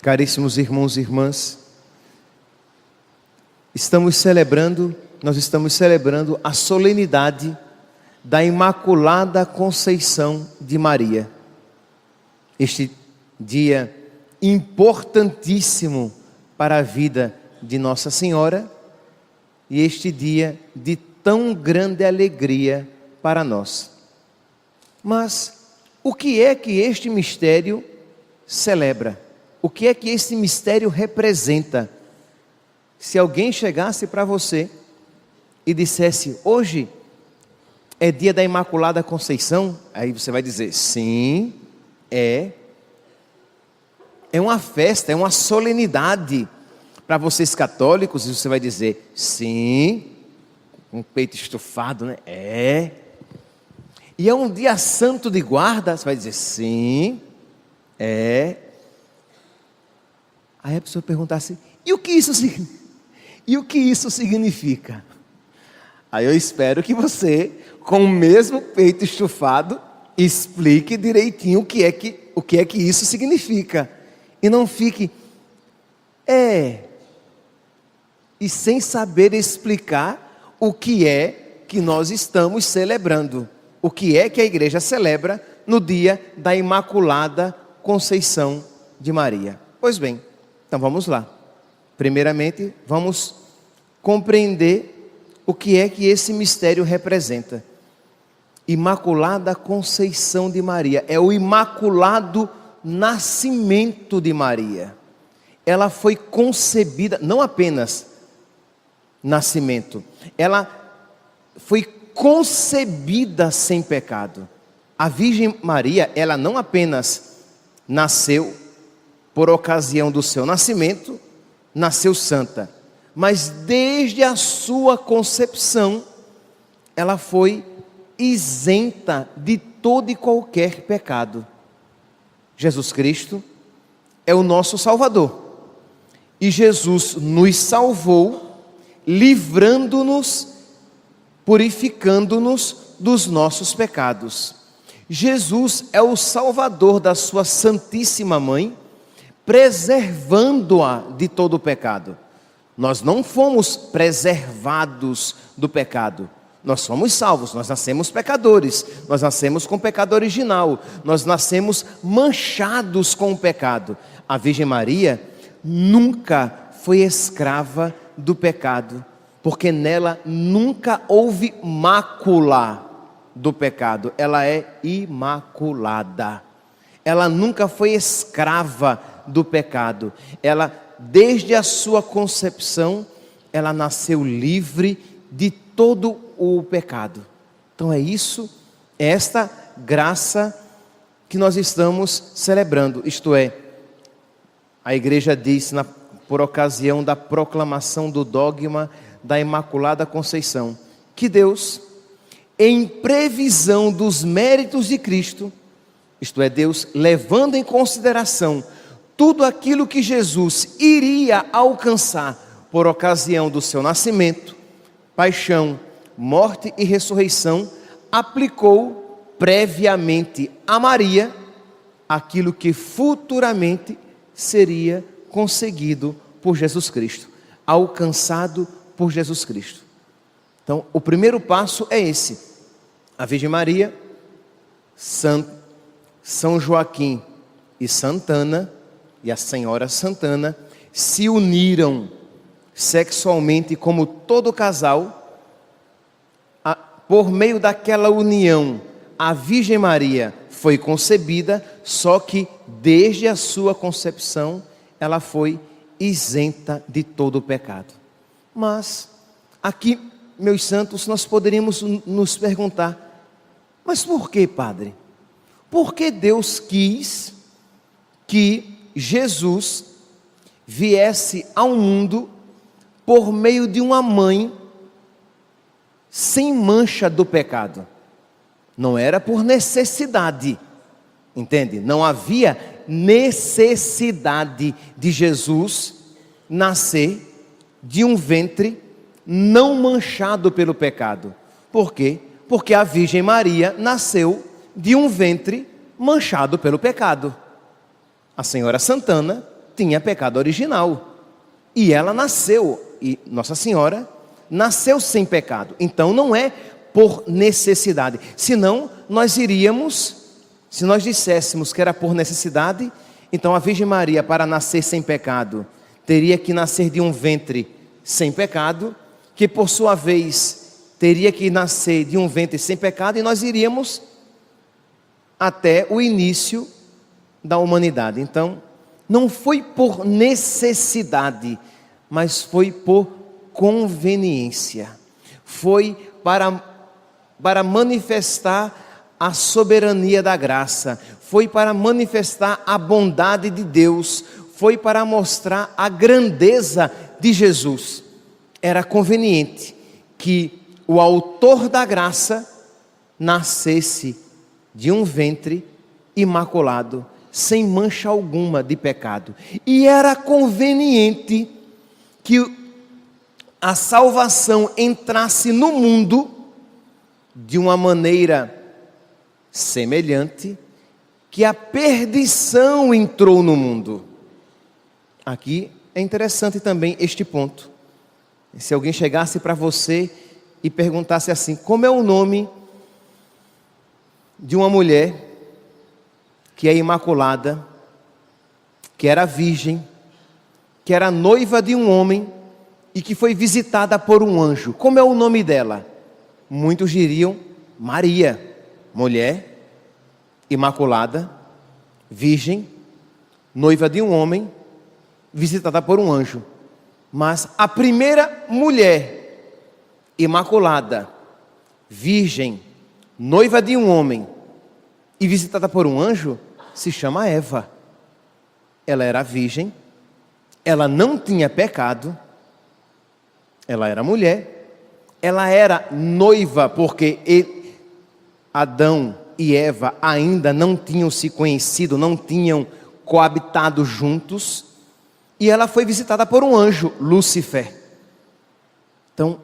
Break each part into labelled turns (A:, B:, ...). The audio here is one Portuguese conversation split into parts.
A: Caríssimos irmãos e irmãs, nós estamos celebrando a solenidade da Imaculada Conceição de Maria. Este dia importantíssimo para a vida de Nossa Senhora e este dia de tão grande alegria para nós. Mas o que é que este mistério celebra? O que é que esse mistério representa? Se alguém chegasse para você e dissesse: hoje é dia da Imaculada Conceição, aí você vai dizer: sim, é uma festa, é uma solenidade. Para vocês católicos, você vai dizer: sim, um peito estufado, né? E é um dia santo de guarda, você vai dizer: sim, é. Aí a pessoa perguntasse: e o que isso significa? Aí eu espero que você, com o mesmo peito estufado, explique direitinho o que é que isso significa. E não fique, e sem saber explicar o que é que nós estamos celebrando. O que é que a igreja celebra no dia da Imaculada Conceição de Maria. Pois bem, então vamos lá. Primeiramente, vamos compreender o que é que esse mistério representa. Imaculada Conceição de Maria é o imaculado nascimento de Maria. Ela foi concebida, não apenas nascimento, ela foi concebida sem pecado. A Virgem Maria, ela não apenas nasceu por ocasião do seu nascimento, nasceu santa, mas desde a sua concepção, ela foi isenta de todo e qualquer pecado. Jesus Cristo é o nosso Salvador, e Jesus nos salvou, livrando-nos, purificando-nos dos nossos pecados. Jesus é o Salvador da sua Santíssima Mãe, preservando-a de todo o pecado. Nós não fomos preservados do pecado, nós fomos salvos, nós nascemos pecadores, nós nascemos com pecado original, nós nascemos manchados com o pecado. A Virgem Maria nunca foi escrava do pecado, porque nela nunca houve mácula do pecado, ela é imaculada. Ela nunca foi escrava do pecado. Ela, desde a sua concepção, ela nasceu livre de todo o pecado. Então é isso, é esta graça que nós estamos celebrando. Isto é, a igreja diz, por ocasião da proclamação do dogma da Imaculada Conceição, que Deus, em previsão dos méritos de Cristo, isto é, Deus levando em consideração tudo aquilo que Jesus iria alcançar por ocasião do seu nascimento, paixão, morte e ressurreição, aplicou previamente a Maria aquilo que futuramente seria conseguido por Jesus Cristo, alcançado por Jesus Cristo. Então, o primeiro passo é esse. A Virgem Maria, São Joaquim e Santana, e a Senhora Santana, se uniram sexualmente como todo casal. Por meio daquela união, a Virgem Maria foi concebida, só que desde a sua concepção, ela foi isenta de todo o pecado. Mas, aqui, meus santos, nós poderíamos nos perguntar: mas por que, Padre? Por que Deus quis que Jesus viesse ao mundo por meio de uma mãe sem mancha do pecado? Não era por necessidade, entende? Não havia necessidade de Jesus nascer de um ventre não manchado pelo pecado. Por quê? Porque a Virgem Maria nasceu de um ventre manchado pelo pecado. A Senhora Santana tinha pecado original. E ela nasceu, e Nossa Senhora nasceu sem pecado. Então não é por necessidade. Senão nós iríamos, se nós disséssemos que era por necessidade, então a Virgem Maria, para nascer sem pecado, teria que nascer de um ventre sem pecado, que por sua vez teria que nascer de um ventre sem pecado, e nós iríamos até o início da humanidade. Então, não foi por necessidade, mas foi por conveniência. Foi para manifestar a soberania da graça, foi para manifestar a bondade de Deus, foi para mostrar a grandeza de Jesus. Era conveniente que o autor da graça nascesse de um ventre imaculado, sem mancha alguma de pecado. E era conveniente que a salvação entrasse no mundo de uma maneira semelhante que a perdição entrou no mundo. Aqui é interessante também este ponto. Se alguém chegasse para você e perguntasse assim: como é o nome de uma mulher que é imaculada, que era virgem, que era noiva de um homem e que foi visitada por um anjo? Como é o nome dela? Muitos diriam Maria, mulher imaculada, virgem, noiva de um homem, visitada por um anjo. Mas a primeira mulher imaculada, virgem, noiva de um homem e visitada por um anjo, se chama Eva. Ela era virgem, ela não tinha pecado, ela era mulher, ela era noiva, porque Adão e Eva ainda não tinham se conhecido, não tinham coabitado juntos, e ela foi visitada por um anjo, Lúcifer. Então,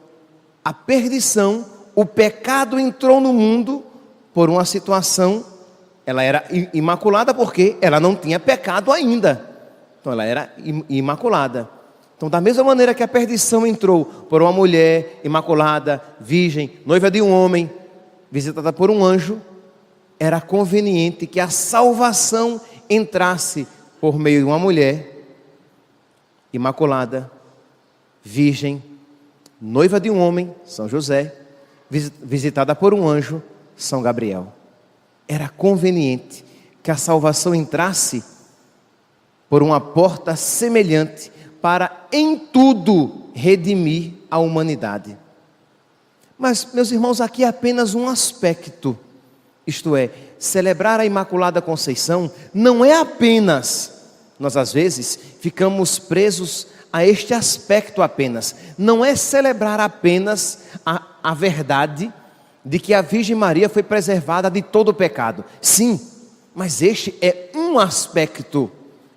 A: a perdição, o pecado entrou no mundo por uma situação. Ela era imaculada porque ela não tinha pecado ainda. Então ela era imaculada. Então, da mesma maneira que a perdição entrou por uma mulher imaculada, virgem, noiva de um homem, visitada por um anjo, era conveniente que a salvação entrasse por meio de uma mulher imaculada, virgem, noiva de um homem, São José, visitada por um anjo, São Gabriel. Era conveniente que a salvação entrasse por uma porta semelhante para em tudo redimir a humanidade. Mas, meus irmãos, aqui é apenas um aspecto. Isto é, celebrar a Imaculada Conceição não é apenas, nós às vezes ficamos presos a este aspecto apenas. Não é celebrar apenas a verdade de que a Virgem Maria foi preservada de todo o pecado. Sim, mas este é um aspecto,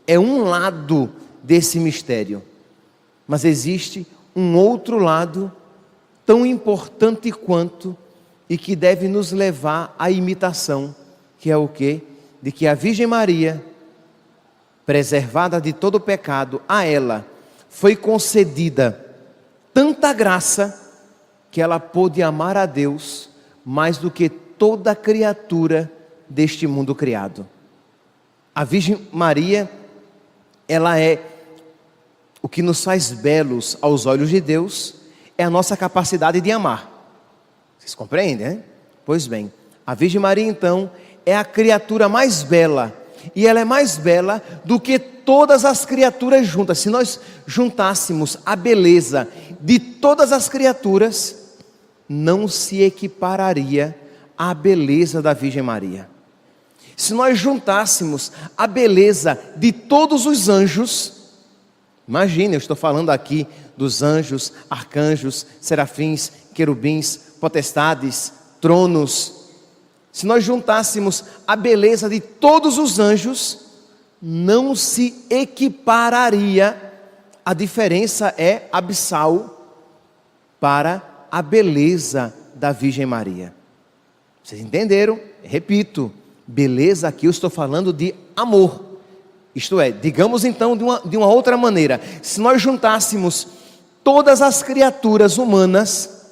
A: é um lado desse mistério. Mas existe um outro lado tão importante quanto e que deve nos levar à imitação, que é o quê? De que a Virgem Maria, preservada de todo o pecado, a ela foi concedida tanta graça que ela pôde amar a Deus mais do que toda criatura deste mundo criado. A Virgem Maria, ela é o que nos faz belos aos olhos de Deus, é a nossa capacidade de amar. Vocês compreendem, né? Pois bem, a Virgem Maria então é a criatura mais bela, e ela é mais bela do que todas as criaturas juntas. Se nós juntássemos a beleza de todas as criaturas, não se equipararia à beleza da Virgem Maria. Se nós juntássemos a beleza de todos os anjos, imagine, eu estou falando aqui dos anjos, arcanjos, serafins, querubins, potestades, tronos. Se nós juntássemos a beleza de todos os anjos, não se equipararia, a diferença é abissal para a beleza da Virgem Maria. Vocês entenderam? Repito, beleza aqui eu estou falando de amor. Isto é, digamos então de uma outra maneira, se nós juntássemos todas as criaturas humanas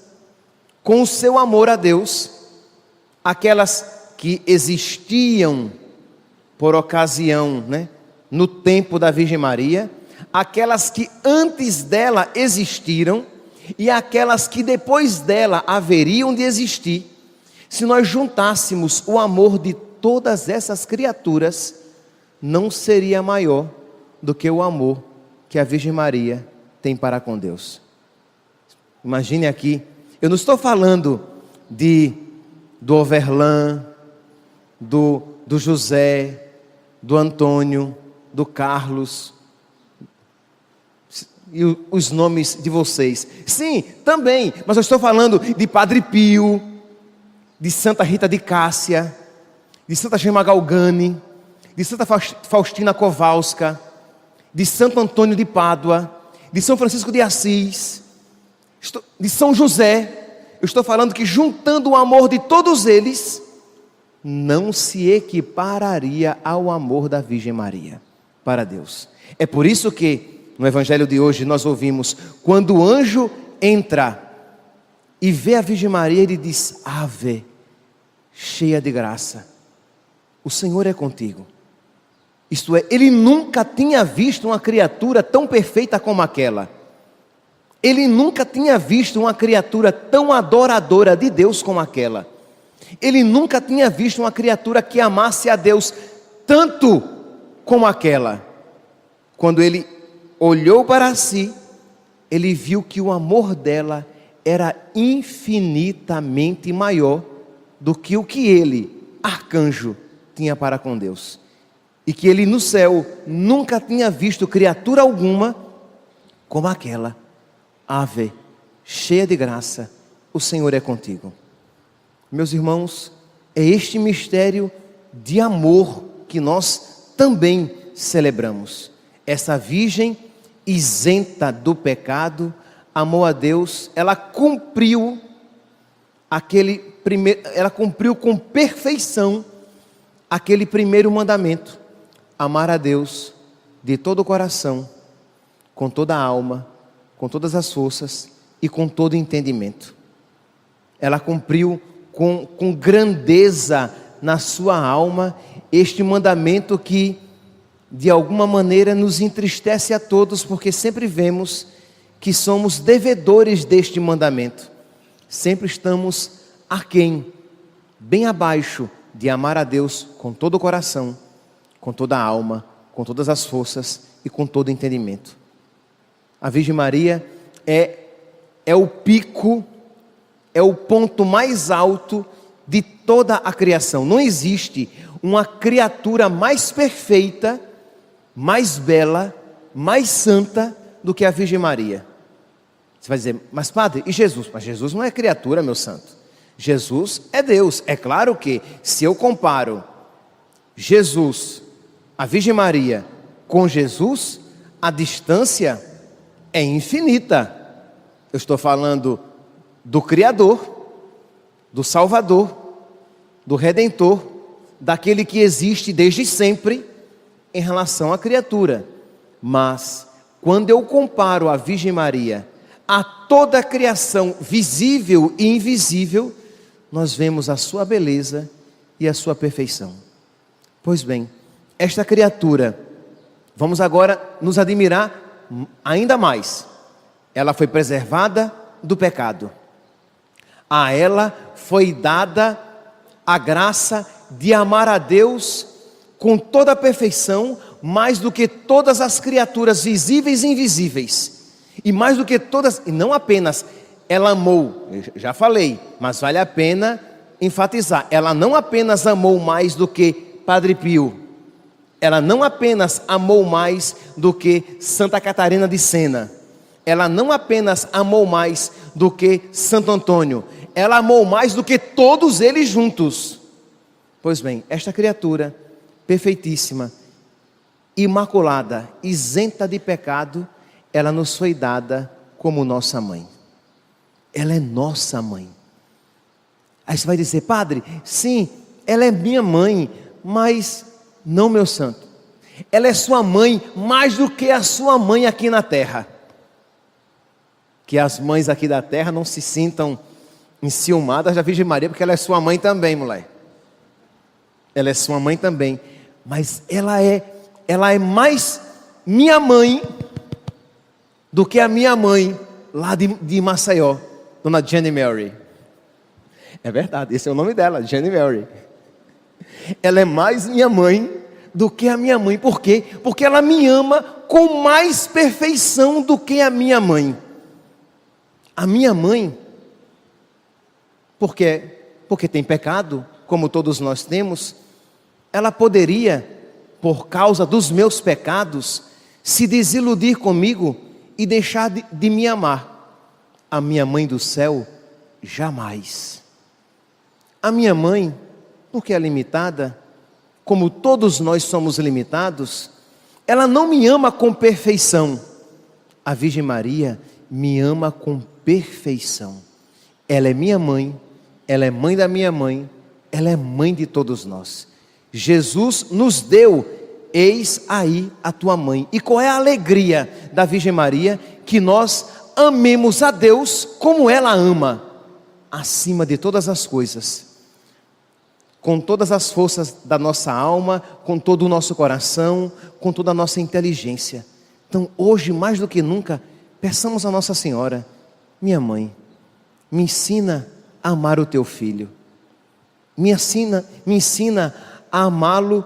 A: com o seu amor a Deus, aquelas que existiam por ocasião, no tempo da Virgem Maria, aquelas que antes dela existiram e aquelas que depois dela haveriam de existir, se nós juntássemos o amor de todas essas criaturas, não seria maior do que o amor que a Virgem Maria tem para com Deus. Imagine aqui, eu não estou falando do Overlan, do José, do Antônio, do Carlos, e os nomes de vocês. Sim, também, mas eu estou falando de Padre Pio, de Santa Rita de Cássia, de Santa Gema Galgani, de Santa Faustina Kowalska, de Santo Antônio de Pádua, de São Francisco de Assis, de São José. Eu estou falando que juntando o amor de todos eles, não se equipararia ao amor da Virgem Maria para Deus. É por isso que no Evangelho de hoje nós ouvimos, quando o anjo entra e vê a Virgem Maria, ele diz: Ave, cheia de graça, o Senhor é contigo. Isto é, ele nunca tinha visto uma criatura tão perfeita como aquela. Ele nunca tinha visto uma criatura tão adoradora de Deus como aquela. Ele nunca tinha visto uma criatura que amasse a Deus tanto como aquela. Quando ele olhou para si, ele viu que o amor dela era infinitamente maior do que o que ele, arcanjo, tinha para com Deus. E que ele no céu nunca tinha visto criatura alguma como aquela. Ave, cheia de graça, o Senhor é contigo. Meus irmãos, é este mistério de amor que nós também celebramos. Essa Virgem isenta do pecado, amou a Deus, ela cumpriu com perfeição aquele primeiro mandamento: amar a Deus de todo o coração, com toda a alma, com todas as forças e com todo o entendimento. Ela cumpriu com grandeza na sua alma este mandamento que de alguma maneira nos entristece a todos, porque sempre vemos que somos devedores deste mandamento. Sempre estamos aquém, bem abaixo de amar a Deus com todo o coração, com toda a alma, com todas as forças e com todo o entendimento. A Virgem Maria é o pico, é o ponto mais alto de toda a criação. Não existe uma criatura mais perfeita, mais bela, mais santa do que a Virgem Maria. Você vai dizer: mas padre, e Jesus? Mas Jesus não é criatura, meu santo. Jesus é Deus. É claro que se eu comparo Jesus, a Virgem Maria, com Jesus, a distância é infinita. Eu estou falando do Criador, do Salvador, do Redentor, daquele que existe desde sempre em relação à criatura. Mas quando eu comparo a Virgem Maria a toda a criação visível e invisível, nós vemos a sua beleza e a sua perfeição. Pois bem, esta criatura, vamos agora nos admirar ainda mais. Ela foi preservada do pecado. A ela foi dada a graça de amar a Deus com toda a perfeição, mais do que todas as criaturas visíveis e invisíveis. E mais do que todas, e não apenas ela amou, eu já falei, mas vale a pena enfatizar, ela não apenas amou mais do que Padre Pio, ela não apenas amou mais do que Santa Catarina de Sena, ela não apenas amou mais do que Santo Antônio, ela amou mais do que todos eles juntos. Pois bem, esta criatura perfeitíssima, imaculada, isenta de pecado, ela nos foi dada como nossa mãe. Ela é nossa mãe. Aí você vai dizer: padre, sim, ela é minha mãe, mas não, meu santo. Ela é sua mãe mais do que a sua mãe aqui na terra. Que as mães aqui da terra não se sintam enciumadas da Virgem Maria, porque ela é sua mãe também, mulher. Ela é sua mãe também. Mas ela é mais minha mãe do que a minha mãe lá de Maceió, Dona Jenny Mary. É verdade, esse é o nome dela, Jenny Mary. Ela é mais minha mãe do que a minha mãe. Por quê? Porque ela me ama com mais perfeição do que a minha mãe. A minha mãe, porque tem pecado, como todos nós temos, ela poderia, por causa dos meus pecados, se desiludir comigo e deixar de me amar. A minha mãe do céu, jamais. A minha mãe, porque é limitada, como todos nós somos limitados, ela não me ama com perfeição. A Virgem Maria me ama com perfeição. Ela é minha mãe, ela é mãe da minha mãe, ela é mãe de todos nós. Jesus nos deu, eis aí a tua mãe. E qual é a alegria da Virgem Maria? Que nós amemos a Deus como ela ama, acima de todas as coisas, com todas as forças da nossa alma, com todo o nosso coração, com toda a nossa inteligência. Então hoje mais do que nunca, peçamos a Nossa Senhora: minha mãe, me ensina a amar o teu filho, me ensina a amá-lo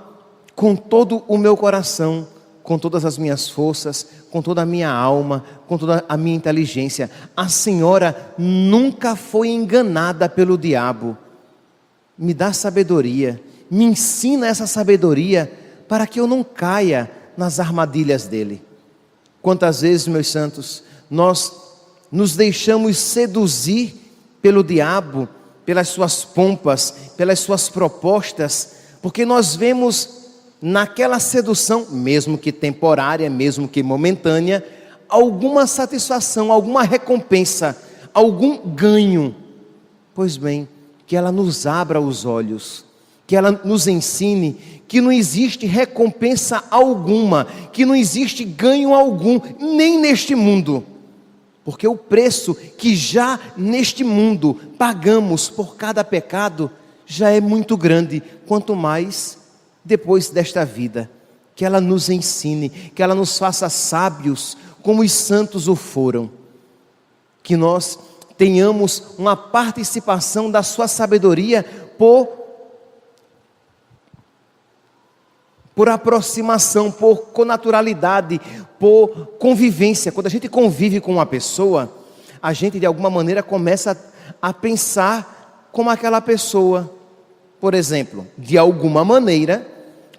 A: com todo o meu coração, com todas as minhas forças, com toda a minha alma, com toda a minha inteligência. A Senhora nunca foi enganada pelo diabo. Me dá sabedoria, me ensina essa sabedoria para que eu não caia nas armadilhas dele. Quantas vezes, meus santos, nós nos deixamos seduzir pelo diabo, pelas suas pompas, pelas suas propostas, porque nós vemos naquela sedução, mesmo que temporária, mesmo que momentânea, alguma satisfação, alguma recompensa, algum ganho. Pois bem, que ela nos abra os olhos, que ela nos ensine que não existe recompensa alguma, que não existe ganho algum, nem neste mundo, porque o preço que já neste mundo pagamos por cada pecado já é muito grande, quanto mais depois desta vida. Que ela nos ensine, que ela nos faça sábios como os santos o foram, que nós tenhamos uma participação da sua sabedoria por aproximação, por connaturalidade, por convivência. Quando a gente convive com uma pessoa, a gente de alguma maneira começa a pensar como aquela pessoa. Por exemplo, de alguma maneira,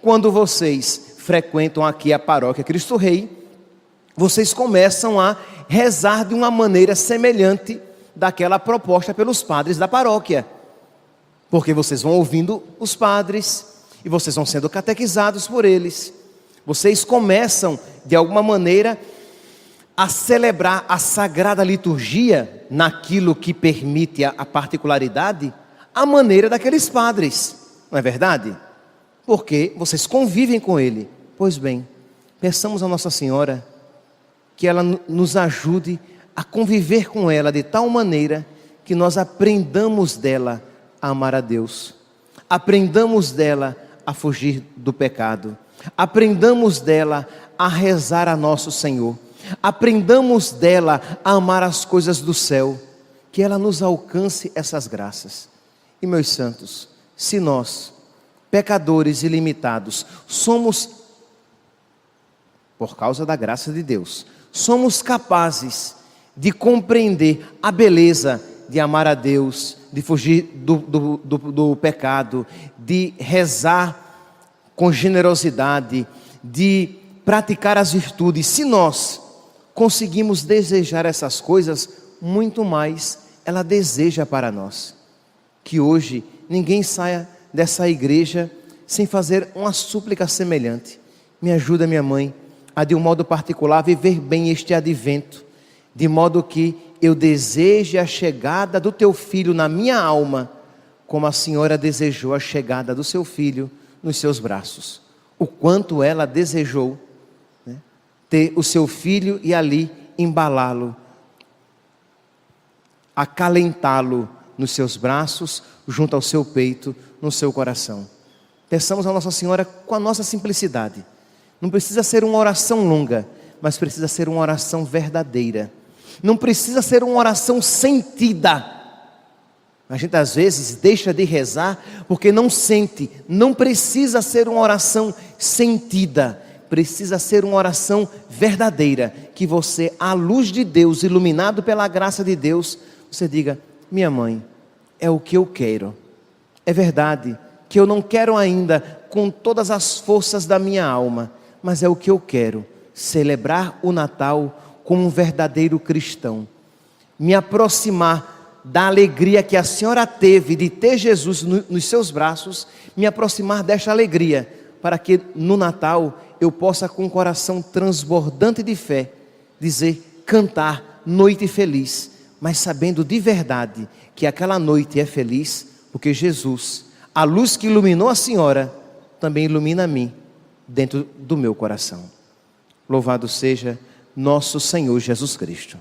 A: quando vocês frequentam aqui a paróquia Cristo Rei, vocês começam a rezar de uma maneira semelhante daquela proposta pelos padres da paróquia, porque vocês vão ouvindo os padres e vocês vão sendo catequizados por eles. Vocês começam de alguma maneira a celebrar a sagrada liturgia naquilo que permite a particularidade, a maneira daqueles padres, não é verdade? Porque vocês convivem com ele. Pois bem, peçamos a Nossa Senhora que ela nos ajude a conviver com ela de tal maneira que nós aprendamos dela a amar a Deus, aprendamos dela a fugir do pecado, aprendamos dela a rezar a nosso Senhor, aprendamos dela a amar as coisas do céu, que ela nos alcance essas graças. E meus santos, se nós, pecadores ilimitados, somos, por causa da graça de Deus, somos capazes de compreender a beleza de amar a Deus, de fugir do pecado, de rezar com generosidade, de praticar as virtudes. Se nós conseguimos desejar essas coisas, muito mais ela deseja para nós. Que hoje ninguém saia dessa igreja sem fazer uma súplica semelhante. Me ajuda, minha mãe, a de um modo particular viver bem este advento, de modo que eu deseje a chegada do teu filho na minha alma, como a Senhora desejou a chegada do seu filho nos seus braços. o quanto ela desejou, né, ter o seu filho e ali embalá-lo, acalentá-lo nos seus braços, junto ao seu peito, no seu coração. Peçamos a Nossa Senhora com a nossa simplicidade. Não precisa ser uma oração longa, mas precisa ser uma oração verdadeira. Não precisa ser uma oração sentida. A gente às vezes deixa de rezar porque não sente. Não precisa ser uma oração sentida. Precisa ser uma oração verdadeira. Que você, à luz de Deus, iluminado pela graça de Deus, você diga: minha mãe, é o que eu quero. É verdade que eu não quero ainda com todas as forças da minha alma, mas é o que eu quero. Celebrar o Natal como um verdadeiro cristão. Me aproximar da alegria que a senhora teve de ter Jesus nos seus braços, me aproximar desta alegria, para que no Natal eu possa, com o coração transbordante de fé, dizer, cantar noite feliz, mas sabendo de verdade que aquela noite é feliz, porque Jesus, a luz que iluminou a senhora, também ilumina a mim, dentro do meu coração. Louvado seja nosso Senhor Jesus Cristo.